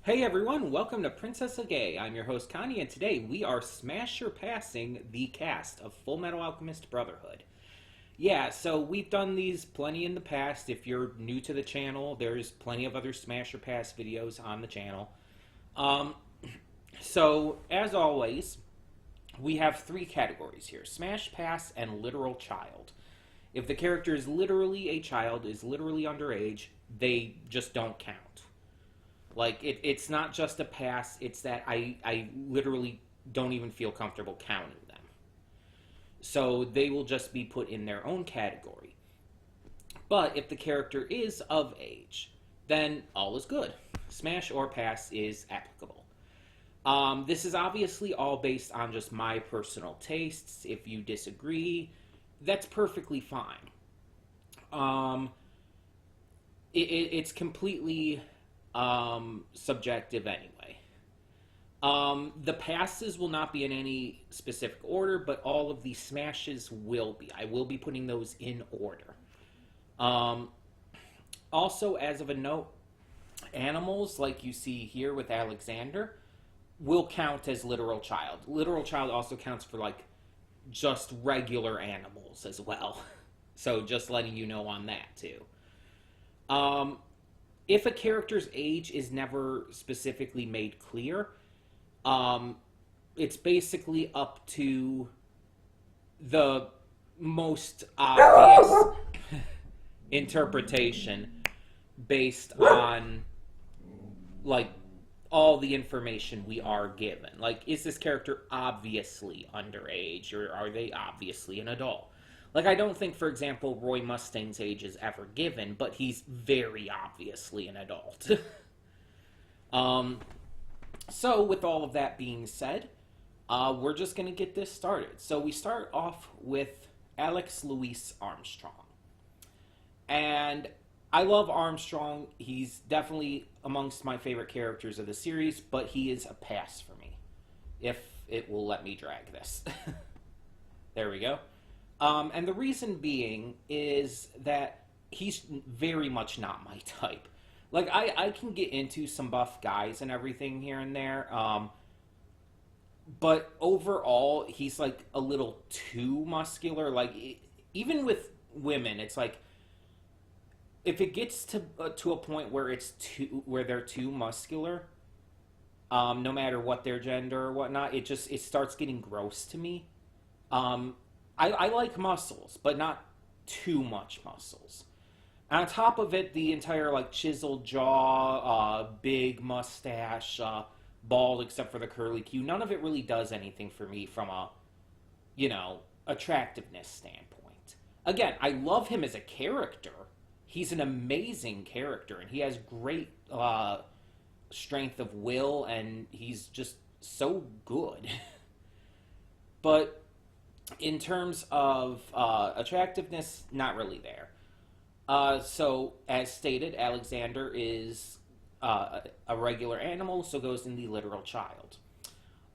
Hey everyone, welcome to Princess of Gay. I'm your host Connie, and today we are smash or passing the cast of Fullmetal Alchemist Brotherhood. Yeah, so we've done these plenty in the past. If you're new to the channel, there's plenty of other smash or pass videos on the channel. Um, so as always, we have three categories here: smash, pass, and literal child. If the character is literally a child, is literally underage, they just don't count. Like, it's not just a pass, it's that I literally don't even feel comfortable counting them. So they will just be put in their own category. But if the character is of age, then all is good. Smash or pass is applicable. This is obviously all based on just my personal tastes. If you disagree, that's perfectly fine. It's completely subjective anyway. The passes will not be in any specific order, but all of the smashes will be. I will be putting those in order. Also, as of a note, animals like you see here with Alexander will count as literal child. Literal child also counts for like just regular animals as well. So just letting you know on that too. If a character's age is never specifically made clear, it's basically up to the most obvious interpretation based on like all the information we are given. Like, is this character obviously underage, or are they obviously an adult? Like, I don't think, for example, Roy Mustang's age is ever given, but he's very obviously an adult. So, with all of that being said, we're just going to get this started. So, we start off with Alex Louis Armstrong. And I love Armstrong. He's definitely amongst my favorite characters of the series, but he is a pass for me, if it will let me drag this. There we go. And the reason being is that he's very much not my type. Like, I can get into some buff guys and everything here and there, but overall, he's, like, a little too muscular. Like, even with women, it's like, if it gets to a point where where they're too muscular, no matter what their gender or whatnot, it starts getting gross to me. I like muscles, but not too much muscles. On top of it, the entire like chiseled jaw, big mustache, bald except for the curly Q, none of it really does anything for me from a, attractiveness standpoint. Again, I love him as a character. He's an amazing character, and he has great strength of will, and he's just so good. But in terms of attractiveness, not really there. So, as stated, Alexander is a regular animal, so goes in the literal child.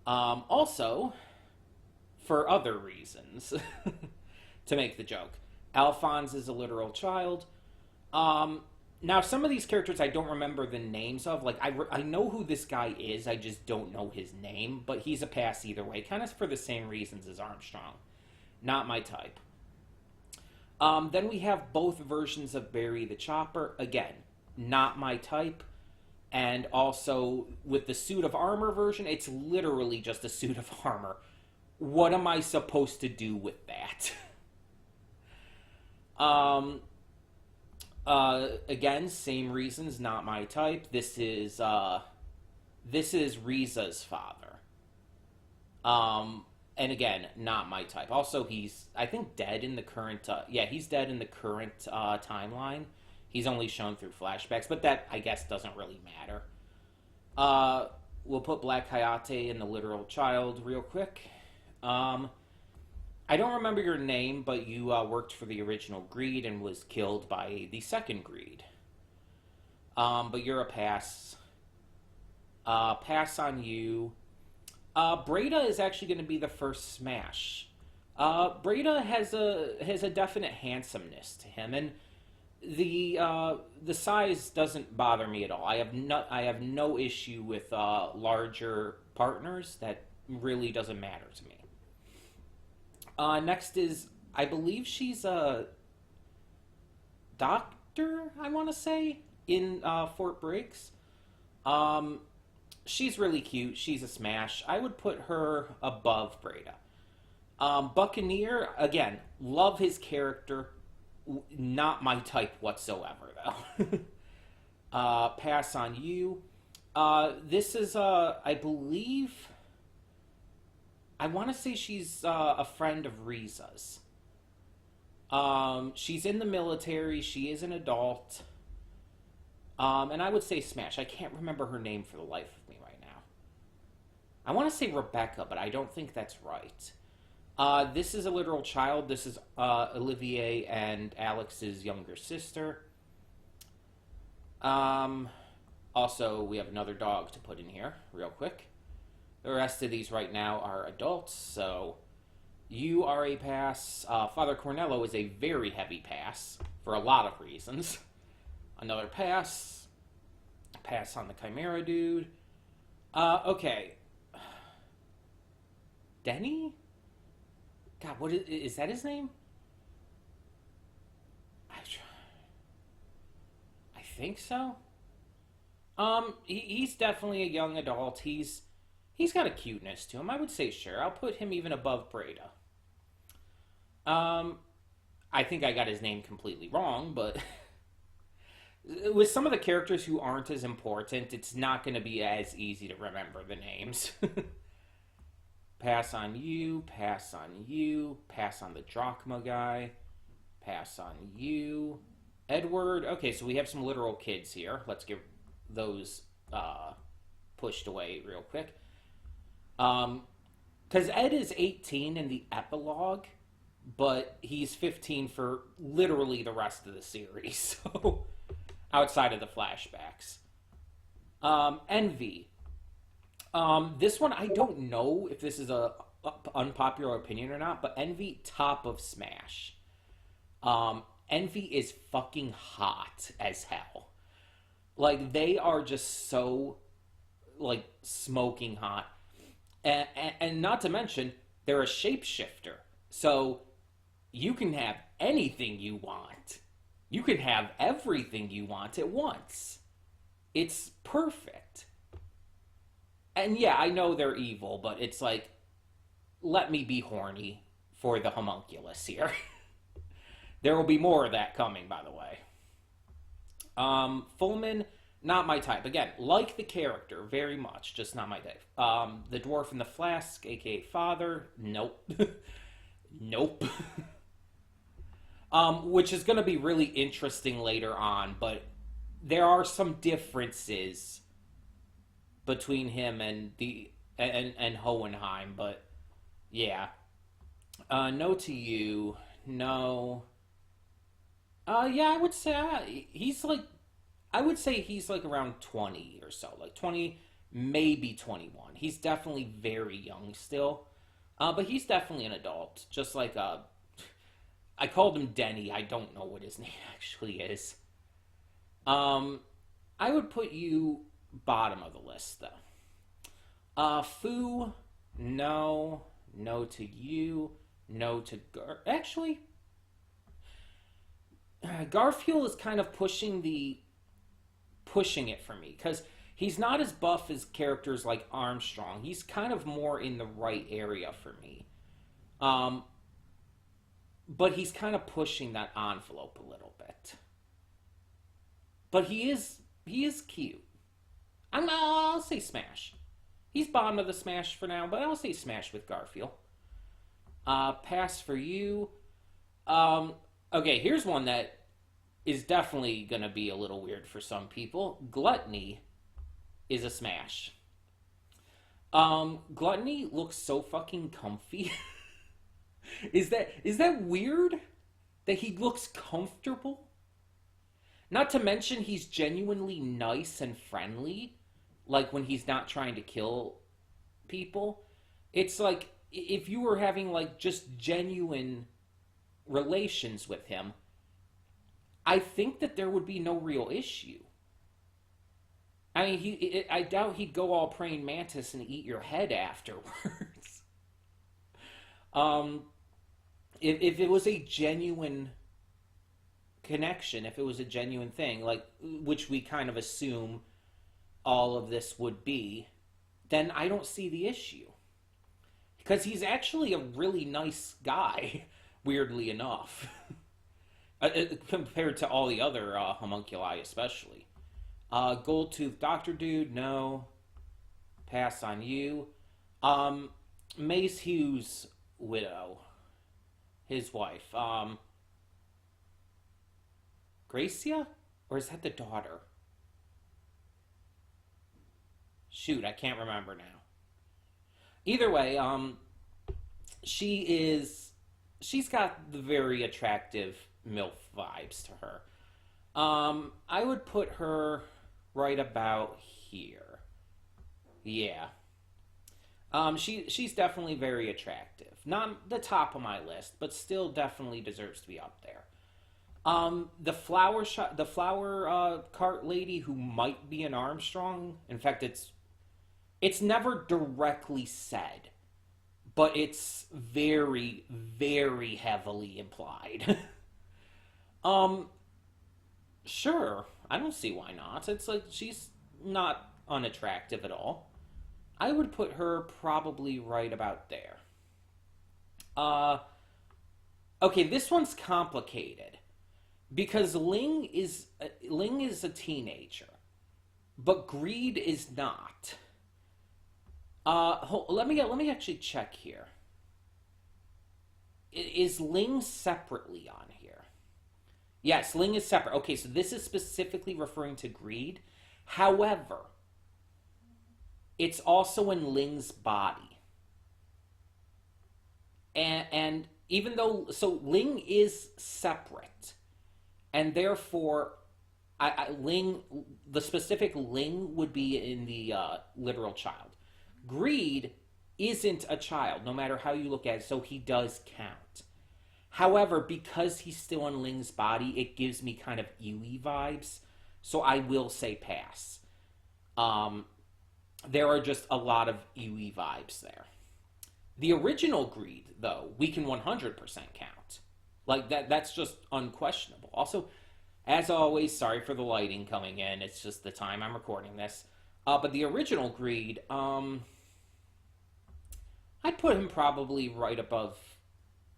Also, for other reasons, to make the joke, Alphonse is a literal child. Now, some of these characters I don't remember the names of. Like, I know who this guy is, I just don't know his name, but he's a pass either way, kind of for the same reasons as Armstrong. Not my type. Then we have both versions of Barry the Chopper. Again, not my type. And also, with the suit of armor version, it's literally just a suit of armor. What am I supposed to do with that? Again, same reasons, not my type. This is Riza's father. And again, not my type. Also, he's, I think, dead in the current, he's dead in the current, timeline. He's only shown through flashbacks, but that, I guess, doesn't really matter. We'll put Black Hayate in the literal child real quick. I don't remember your name, but you worked for the original Greed and was killed by the second Greed. But you're a pass. Pass on you. Breda is actually going to be the first smash. Breda has a definite handsomeness to him, and The size doesn't bother me at all. I have no issue with larger partners. That really doesn't matter to me. Next is, I believe she's a doctor, I want to say, in Fort Briggs. Um, she's really cute. She's a smash. I would put her above Breda. Buccaneer, again, love his character. Not my type whatsoever, though. Pass on you. This is, I believe, I want to say she's a friend of Riza's. She's in the military. She is an adult. And I would say Smash. I can't remember her name for the life of me right now. I want to say Rebecca, but I don't think that's right. This is a literal child. This is Olivier and Alex's younger sister. Also, we have another dog to put in here, real quick. The rest of these right now are adults, so you are a pass. Father Cornello is a very heavy pass for a lot of reasons. Another pass. Pass on the Chimera dude. Okay. Denny? God, what is that his name? I think so. He's definitely a young adult. He's got a cuteness to him. I would say sure. I'll put him even above Breda. I think I got his name completely wrong, but with some of the characters who aren't as important, it's not going to be as easy to remember the names. Pass on you, pass on you, pass on the drachma guy, pass on you. Edward, okay, so we have some literal kids here. Let's get those pushed away real quick. Because Ed is 18 in the epilogue, but he's 15 for literally the rest of the series, so outside of the flashbacks. Envy. This one, I don't know if this is a unpopular opinion or not, but Envy, top of Smash. Envy is fucking hot as hell. Like, they are just so, like, smoking hot. And not to mention, they're a shapeshifter. So, you can have anything you want. You can have everything you want at once. It's perfect. And yeah, I know they're evil, but it's like, let me be horny for the homunculus here. There will be more of that coming, by the way. Fullman, not my type. Again, like the character very much, just not my type. The dwarf in the flask, aka father, nope. Nope. Which is going to be really interesting later on, but there are some differences between him and Hohenheim, but yeah. No to you. No. Yeah, I would say he's like, I would say he's like around 20 or so, like 20, maybe 21. He's definitely very young still, but he's definitely an adult. Just like I called him Denny. I don't know what his name actually is. I would put you bottom of the list though. Fu, no, no to you, no to actually. Garfield is kind of pushing it for me because he's not as buff as characters like Armstrong. He's kind of more in the right area for me. But he's kind of pushing that envelope a little bit. But he is cute. I'll say Smash. He's bottom of the Smash for now, but I'll say Smash with Garfield. Pass for you. Okay, here's one that is definitely going to be a little weird for some people. Gluttony is a Smash. Gluttony looks so fucking comfy. Is that weird? That he looks comfortable? Not to mention he's genuinely nice and friendly. Like when he's not trying to kill people. It's like if you were having like just genuine relations with him, I think that there would be no real issue. I mean, I doubt he'd go all praying mantis and eat your head afterwards. um, if it was a genuine connection, if it was a genuine thing, like which we kind of assume all of this would be, then I don't see the issue because he's actually a really nice guy. Weirdly enough, compared to all the other homunculi, especially. Gold Tooth Doctor Dude, no. Pass on you. Mace Hughes' widow, his wife. Gracia? Or is that the daughter? Shoot, I can't remember now. Either way, she's got the very attractive MILF vibes to her. I would put her right about here. Yeah. She's definitely very attractive. Not the top of my list, but still definitely deserves to be up there. The flower cart lady who might be an Armstrong. In fact, it's never directly said, but it's very, very heavily implied. Sure. I don't see why not. It's like she's not unattractive at all. I would put her probably right about there. Uh, okay, this one's complicated because Ling is a teenager, but Greed is not. Let me actually check here. Is Ling separately on here? Yes, Ling is separate. Okay, so this is specifically referring to Greed. However, it's also in Ling's body. And even though, so Ling is separate, and therefore, the specific Ling would be in the literal child. Greed isn't a child, no matter how you look at it, so he does count. However, because he's still in Ling's body, it gives me kind of Yui vibes, so I will say pass. There are just a lot of Yui vibes there. The original Greed, though, we can 100% count. Like, that's just unquestionable. Also, as always, sorry for the lighting coming in. It's just the time I'm recording this. But the original Greed, I'd put him probably right above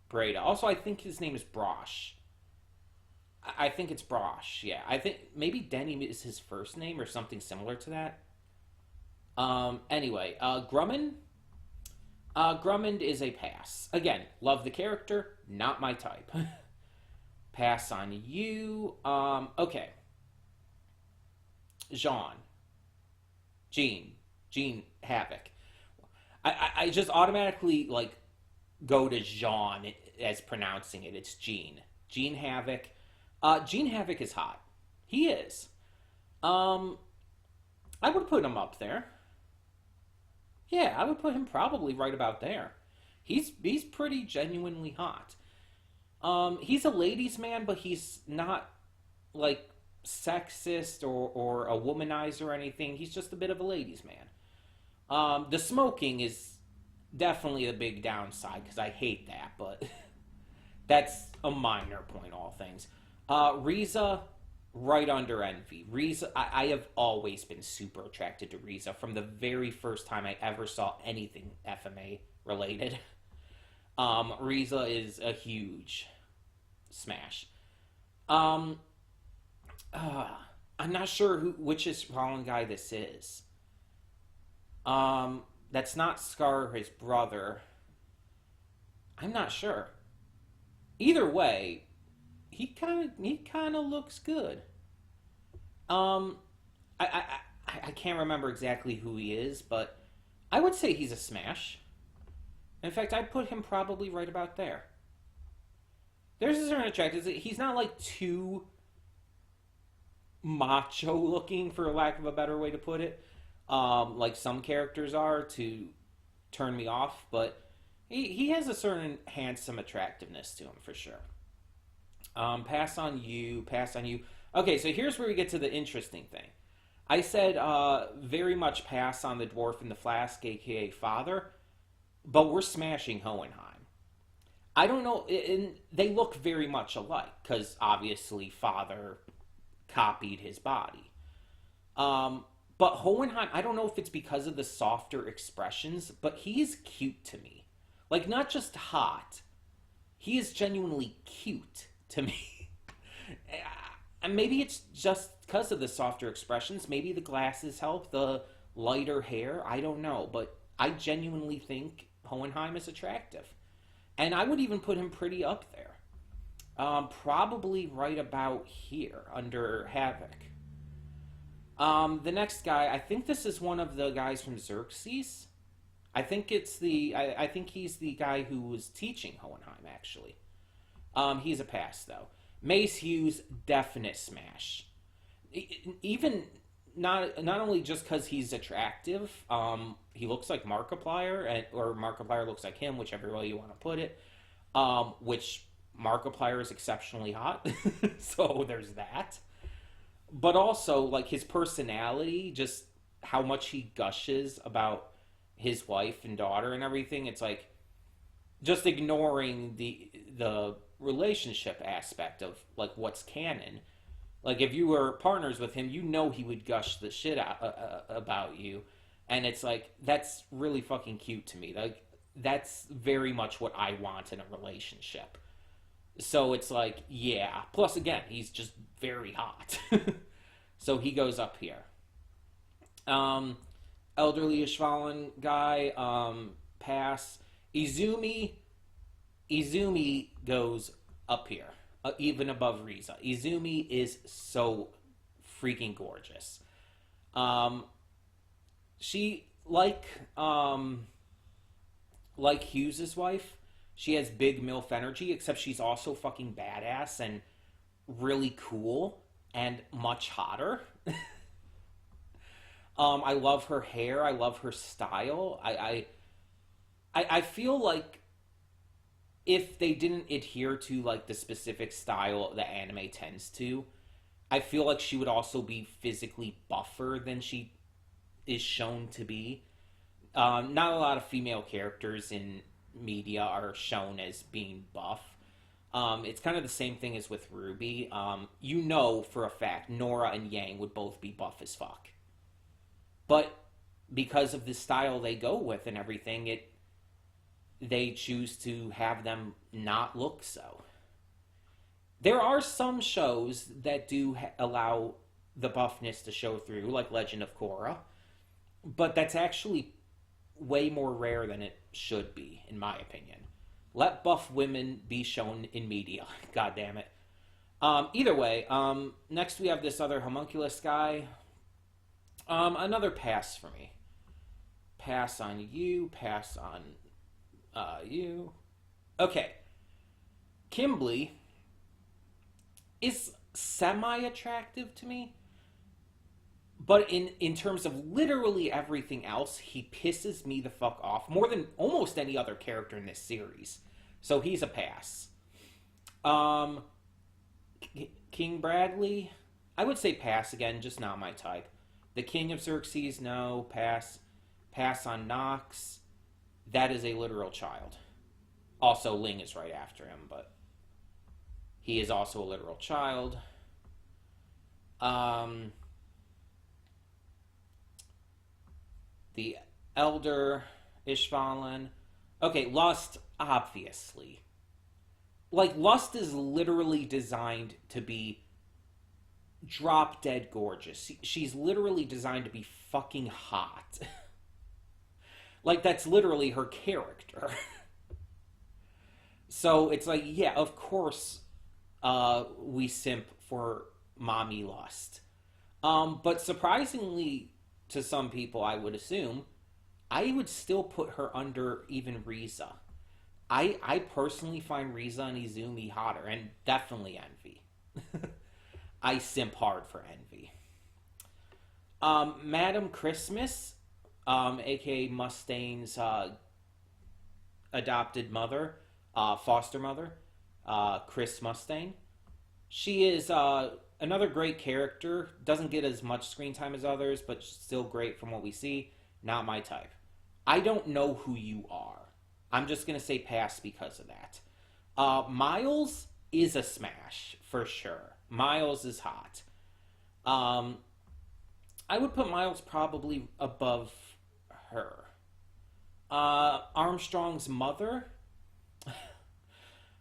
Breda. Also, I think his name is Brosh. I think it's Brosh, yeah. I think maybe Denny is his first name or something similar to that. Anyway, Grummond. Grummond is a pass. Again, love the character, not my type. Pass on you. Okay. Jean Havoc. I just automatically like go to Jean as pronouncing it. It's Jean Havoc. Jean Havoc is hot. He is. I would put him up there. Yeah, I would put him probably right about there. He's pretty genuinely hot. He's a ladies' man, but he's not like sexist or a womanizer or anything. He's just a bit of a ladies' man. The smoking is definitely a big downside because I hate that, but that's a minor point, all things. Riza, right under Envy. Riza, I have always been super attracted to Riza from the very first time I ever saw anything FMA related. Riza is a huge smash. I'm not sure which is Fallen guy this is. That's not Scar, his brother. I'm not sure. Either way, he kind of looks good. I can't remember exactly who he is, but I would say he's a smash. In fact, I'd put him probably right about there. There's a certain attraction. He's not like too macho looking, for lack of a better way to put it. Like some characters are to turn me off, but he has a certain handsome attractiveness to him for sure. Pass on you, pass on you. Okay, so here's where we get to the interesting thing. I said very much pass on the dwarf in the flask, aka father, but we're smashing Hohenheim. I don't know, and they look very much alike because obviously father copied his body. Um, but Hohenheim, I don't know if it's because of the softer expressions, but he's cute to me. Like, not just hot, he is genuinely cute to me. And maybe it's just because of the softer expressions. Maybe the glasses help, the lighter hair. I don't know. But I genuinely think Hohenheim is attractive. And I would even put him pretty up there. Probably right about here under Havoc. The next guy, I think this is one of the guys from Xerxes. I think he's the guy who was teaching Hohenheim, actually. He's a pass, though. Mace Hughes, definite smash. Even not only just because he's attractive, he looks like Markiplier, or Markiplier looks like him, whichever way you want to put it. Which Markiplier is exceptionally hot, so there's that. But also, like, his personality, just how much he gushes about his wife and daughter and everything. It's like just ignoring the relationship aspect of like what's canon. Like if you were partners with him, you know he would gush the shit out about you, and it's like that's really fucking cute to me. Like that's very much what I want in a relationship. So it's like, yeah. Plus, again, he's just very hot. So he goes up here. Um, Elderly Ishvalan guy, pass. Izumi goes up here, even above Riza. Izumi is so freaking gorgeous. Um, she like Hughes's wife. She has big MILF energy, except she's also fucking badass and really cool and much hotter. I love her hair. I love her style. I feel like if they didn't adhere to like the specific style the anime tends to, I feel like she would also be physically buffer than she is shown to be. Not a lot of female characters in media are shown as being buff. It's kind of the same thing as with Ruby. You know for a fact Nora and Yang would both be buff as fuck. But because of the style they go with and everything, they choose to have them not look so. There are some shows that do allow the buffness to show through, like Legend of Korra, but that's actually way more rare than it should be, in my opinion. Let buff women be shown in media. God damn it. Either way, next we have this other homunculus guy. Another pass for me. Pass on you, pass on you. Okay. Kimberly is semi-attractive to me, but in terms of literally everything else, he pisses me the fuck off more than almost any other character in this series. So he's a pass. King Bradley, I would say pass again, just not my type. The King of Xerxes, no, pass. Pass on Nox. That is a literal child. Also, Ling is right after him, but he is also a literal child. The Elder Ishvalan. Okay, Lust, obviously. Like, Lust is literally designed to be drop dead gorgeous. She's literally designed to be fucking hot. Like, that's literally her character. So it's like, yeah, of course we simp for mommy Lust. But surprisingly, to some people, I would assume, I would still put her under even Riza. I personally find Riza and Izumi hotter, and definitely Envy. I simp hard for Envy. Madam Christmas, aka Mustaine's adopted mother, foster mother, Chris Mustaine. She is another great character. Doesn't get as much screen time as others, but still great from what we see. Not my type. I don't know who you are. I'm just gonna say pass because of that. Miles is a smash for sure. Miles is hot. Um, I would put Miles probably above her. Armstrong's mother,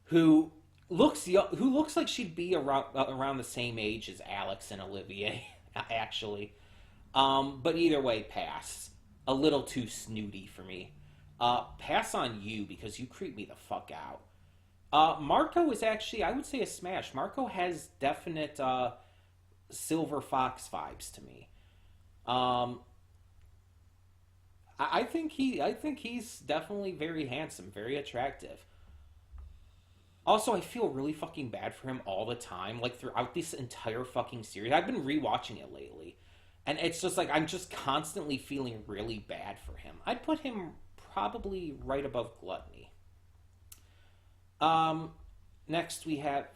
who who looks like she'd be around the same age as Alex and Olivier, actually. But either way, pass. A little too snooty for me. Pass on you because you creep me the fuck out. Marco is actually, I would say, a smash. Marco has definite Silver Fox vibes to me. Um, I think he's definitely very handsome, very attractive. Also, I feel really fucking bad for him all the time, like throughout this entire fucking series. I've been rewatching it lately, and it's just like I'm just constantly feeling really bad for him. I'd put him probably right above Gluttony. Um, Next we have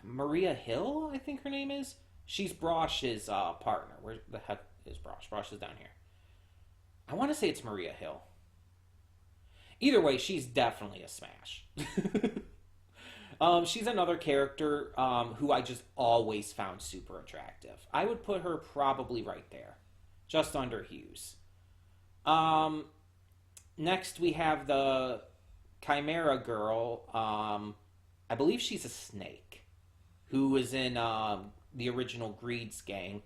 Maria Hill, I think her name is. She's Brosh's partner. Where the heck is Brosh? Brosh is down here. I want to say it's Maria Hill. Either way, she's definitely a smash. She's another character who I just always found super attractive. I would put her probably right there, just under Hughes. Um, Next, we have the Chimera girl. I believe she's a snake who was in the original Greed's gang.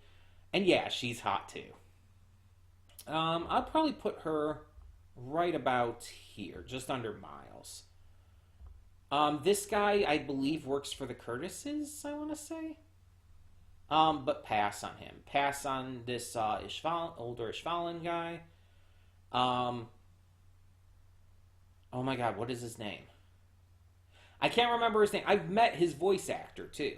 And yeah, she's hot too. I'll probably put her right about here, just under Miles. This guy, I believe, works for the Curtises, I want to say. But pass on him. Pass on this older Ishvalan guy. Um, oh my god, what is his name? I can't remember his name. I've met his voice actor, too.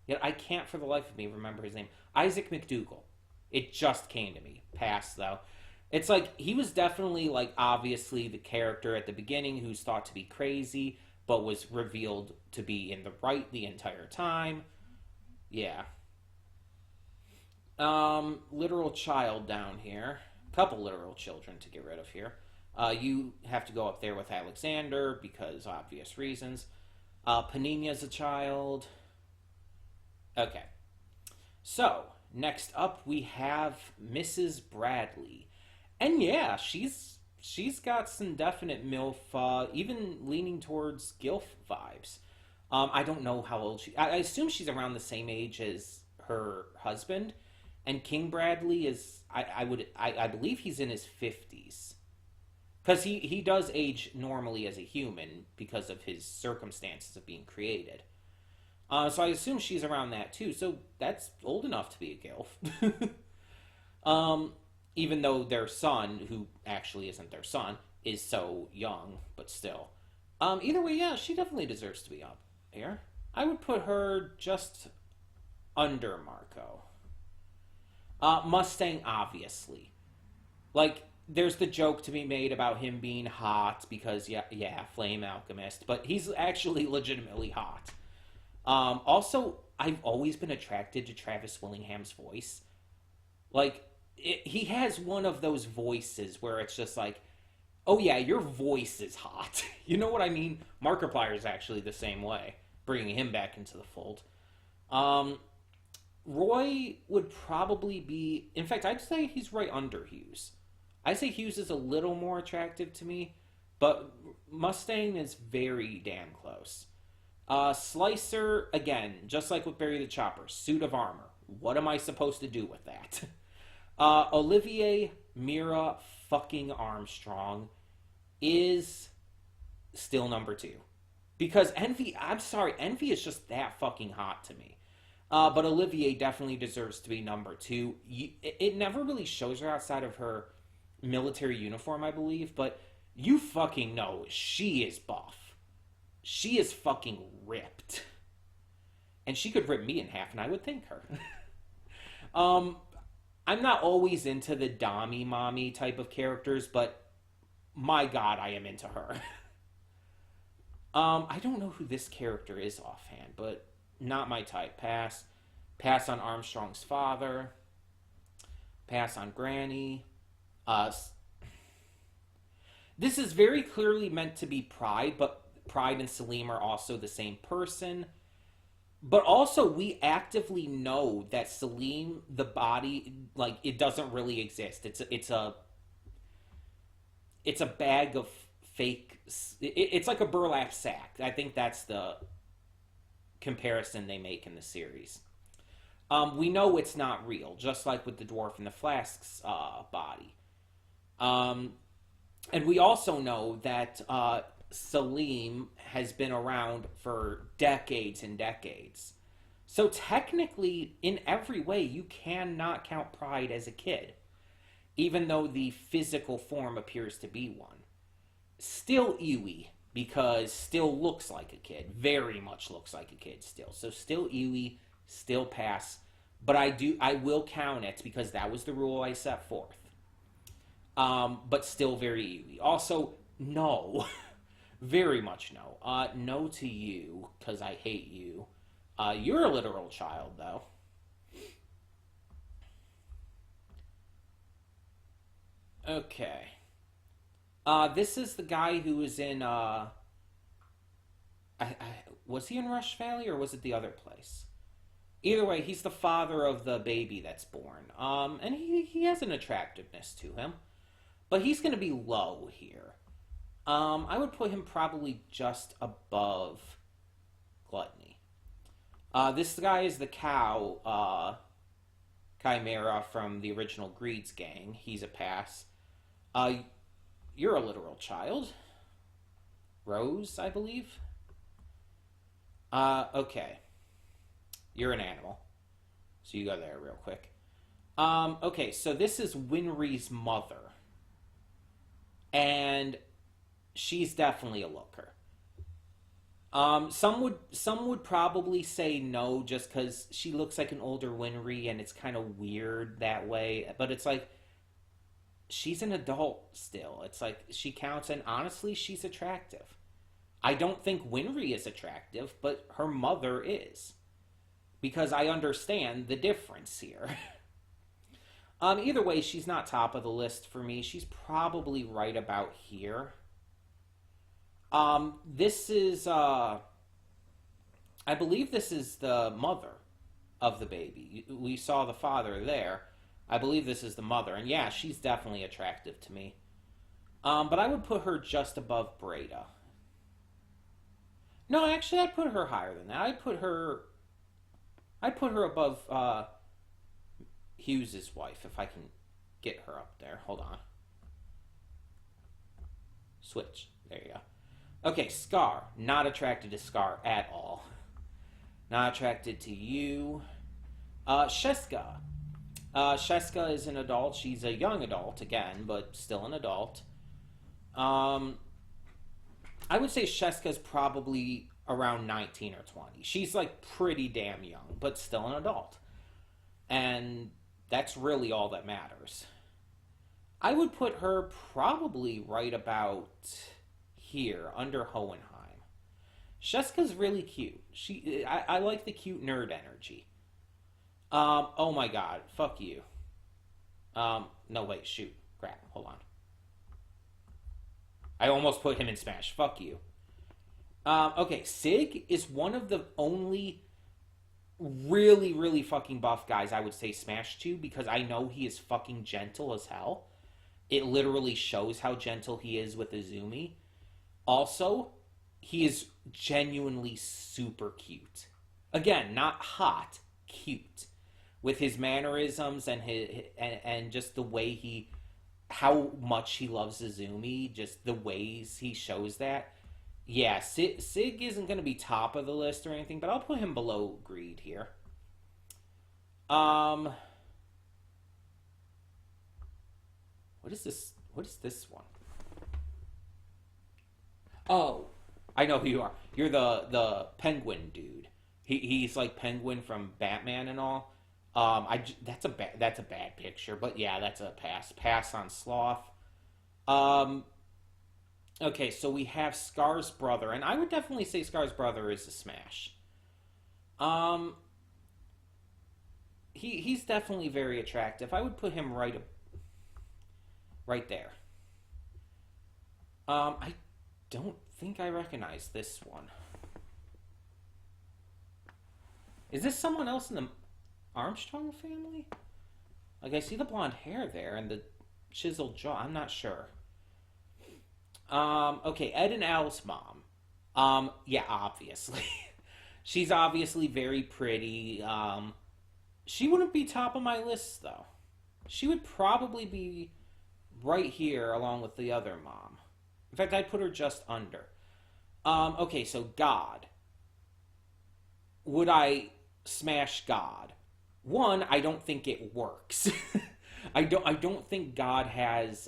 Yet I can't for the life of me remember his name. Isaac McDougall. It just came to me. Pass, though. It's like, he was definitely, like, obviously the character at the beginning who's thought to be crazy, but was revealed to be in the right the entire time. Yeah. Literal child down here. Couple literal children to get rid of here. You have to go up there with Alexander because obvious reasons. Paninia's a child. Okay. So, next up we have Mrs. Bradley. And yeah, she's got some definite MILF, even leaning towards GILF vibes. I don't know how old she. I assume she's around the same age as her husband, and King Bradley is. I believe he's in his 50s, because he does age normally as a human because of his circumstances of being created. So I assume she's around that too. So that's old enough to be a GILF. Even though their son, who actually isn't their son, is so young, but still. Either way, yeah, she definitely deserves to be up here. I would put her just under Marco. Mustang, obviously. Like, there's the joke to be made about him being hot because, yeah, Flame Alchemist, but he's actually legitimately hot. Also, I've always been attracted to Travis Willingham's voice. Like, he has one of those voices where it's just like, oh yeah, your voice is hot. You know what I mean? Markiplier is actually the same way, bringing him back into the fold. Roy would probably be, in fact, I'd say he's right under Hughes. I'd say Hughes is a little more attractive to me, but Mustang is very damn close. Slicer, again, just like with Barry the Chopper, suit of armor. What am I supposed to do with that? Olivier Mira fucking Armstrong is still number 2. Because Envy, I'm sorry, Envy is just that fucking hot to me. But Olivier definitely deserves to be number 2. It never really shows her outside of her military uniform, I believe, but you fucking know she is buff. She is fucking ripped. And she could rip me in half, and I would thank her. I'm not always into the Dommy Mommy type of characters, but my god, I am into her. I don't know who this character is offhand, but Not my type. Pass. Pass on Armstrong's father. Pass on Granny. Uh, this is very clearly meant to be Pride, but Pride and Salim are also the same person. But also, we actively know that Salim, the body, like it doesn't really exist. It's a bag of fake. It's like a burlap sack. I think that's the comparison they make in the series. We know it's not real, just like with the dwarf in the flask's body. Um, and we also know that Salim has been around for decades and decades. So technically, in every way, you cannot count Pride as a kid, even though the physical form appears to be one. Still Iwi, because still looks like a kid. Very much looks like a kid still. So still Iwi, still pass. But I will count it because that was the rule I set forth. But still very Iwi. Also, no. Very much no. No to you, because I hate you. You're a literal child, though. Okay. This is the guy who was in, was he in Rush Valley, or was it the other place? Either way, he's the father of the baby that's born. And he has an attractiveness to him. But he's going to be low here. I would put him probably just above Gluttony. This guy is the cow, Chimera from the original Greed's gang. He's a pass. You're a literal child. Rose, I believe. Okay. You're an animal. So you go there real quick. Okay, so this is Winry's mother. And she's definitely a looker. Some would probably say no just because she looks like an older Winry and it's kind of weird that way. But it's like, she's an adult still. It's like, she counts, and honestly, she's attractive. I don't think Winry is attractive, but her mother is. Because I understand the difference here. Either way, she's not top of the list for me. She's probably right about here. This is, I believe this is the mother of the baby. We saw the father there. I believe this is the mother. And yeah, she's definitely attractive to me. But I would put her just above Breda. No, actually, I'd put her higher than that. I'd put her above, Hughes's wife, if I can get her up there. Hold on. Switch. There you go. Okay, Scar. Not attracted to Scar at all. Not attracted to you. Sheska. Sheska is an adult. She's a young adult, again, but still an adult. I would say Sheska's probably around 19 or 20. She's, like, pretty damn young, but still an adult. And that's really all that matters. I would put her probably right about here, under Hohenheim. Sheska's really cute. I like the cute nerd energy. Oh my god, fuck you. No, wait, shoot. Crap, hold on. I almost put him in Smash. Fuck you. Okay, Sig is one of the only really, really fucking buff guys I would say Smash to, because I know he is fucking gentle as hell. It literally shows how gentle he is with Izumi. Also, he is genuinely super cute. Again, not hot, cute. With his mannerisms and just the way how much he loves Izumi, just the ways he shows that. Yeah, Sig isn't going to be top of the list or anything, but I'll put him below Greed here. What is this? What is this one? Oh, I know who you are. You're the Penguin dude. He's like Penguin from Batman and all. That's a bad picture, but yeah, that's a pass. Pass on Sloth. Okay, so we have Scar's brother, and I would definitely say Scar's brother is a smash. Um, he's definitely very attractive. I would put him right there. I don't think I recognize this one. Is this someone else in the Armstrong family? Like, I see the blonde hair there and the chiseled jaw. I'm not sure. Okay, Ed and Al's mom. Yeah, obviously. She's obviously very pretty. She wouldn't be top of my list, though. She would probably be right here along with the other mom. In fact, I'd put her just under. Okay, so God. Would I smash God? One, I don't think it works. I don't think God has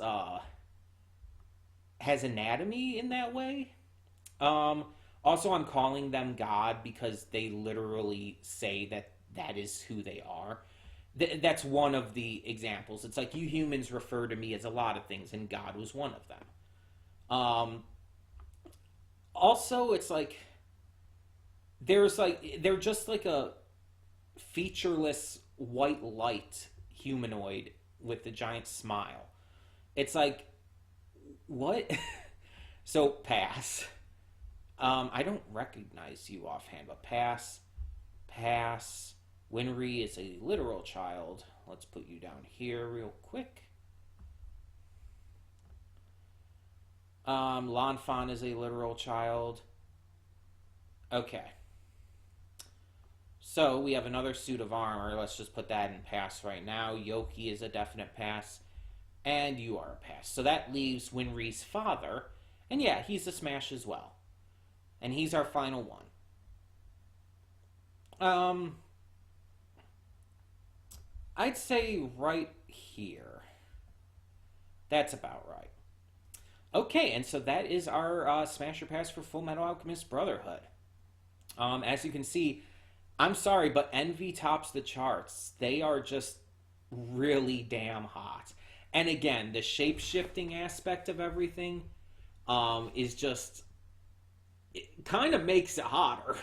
anatomy in that way. Um, Also, I'm calling them God because they literally say that that is who they are. That's one of the examples. It's like you humans refer to me as a lot of things, and God was one of them. Um, Also, it's like they're just like a featureless white light humanoid with a giant smile. It's like what? So pass. I don't recognize you offhand, but pass, pass. Winry is a literal child. Let's put you down here real quick. Lanfan is a literal child. Okay. So we have another suit of armor. Let's just put that in pass right now. Yoki is a definite pass. And you are a pass. So that leaves Winry's father. And yeah, he's a smash as well. And he's our final one. I'd say right here. That's about right. Okay, and so that is our Smasher Pass for Fullmetal Alchemist Brotherhood. As you can see, I'm sorry, but Envy tops the charts. They are just really damn hot. And again, the shape shifting aspect of everything is just it kind of makes it hotter.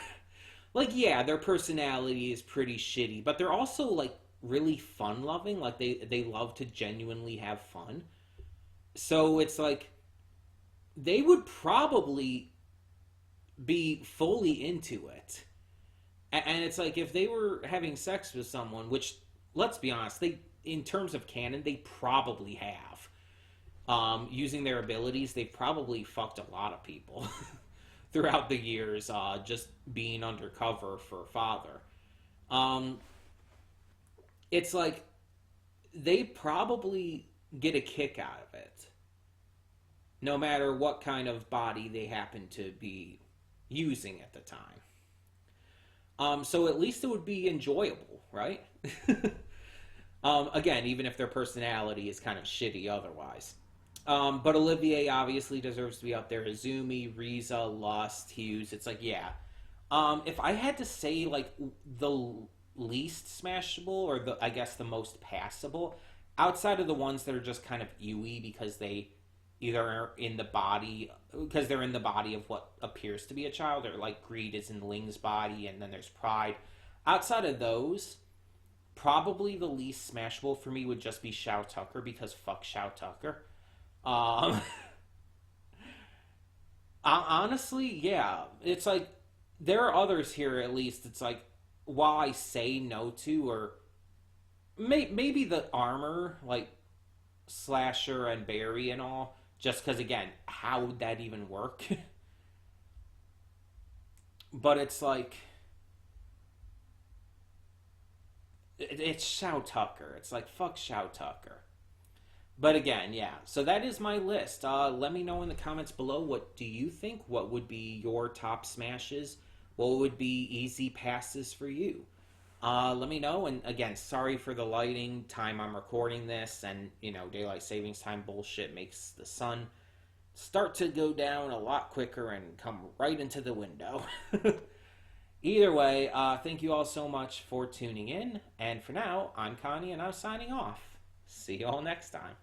Like, yeah, their personality is pretty shitty, but they're also like really fun loving. Like they love to genuinely have fun. So it's like they would probably be fully into it. And it's like if they were having sex with someone, which let's be honest, they in terms of canon, they probably have. Using their abilities, they've probably fucked a lot of people throughout the years, just being undercover for father. Um, it's like they probably get a kick out of it, no matter what kind of body they happen to be using at the time. So at least it would be enjoyable, right? Again, even if their personality is kind of shitty otherwise. But Olivier obviously deserves to be up there. Izumi, Riza, Lust, Hughes. It's like, yeah. If I had to say, like, the least smashable, or I guess the most passable, outside of the ones that are just kind of ewy because they either are in the body, because they're in the body of what appears to be a child, or like Greed is in Ling's body, and then there's Pride. Outside of those, probably the least smashable for me would just be Shao Tucker, because fuck Shao Tucker. Um, Honestly, yeah. It's like, there are others here at least. It's like, while I say no to, or maybe the armor, like Slasher and Barry and all, just because, again, how would that even work? But it's like, it's Shao Tucker. It's like, fuck Shao Tucker. But again, yeah. So that is my list. Let me know in the comments below, what do you think? What would be your top smashes? What would be easy passes for you? Let me know. And again, sorry for the lighting, time I'm recording this, and daylight savings time bullshit makes the sun start to go down a lot quicker and come right into the window. Either way, thank you all so much for tuning in. And for now, I'm Connie, and I'm signing off. See you all next time.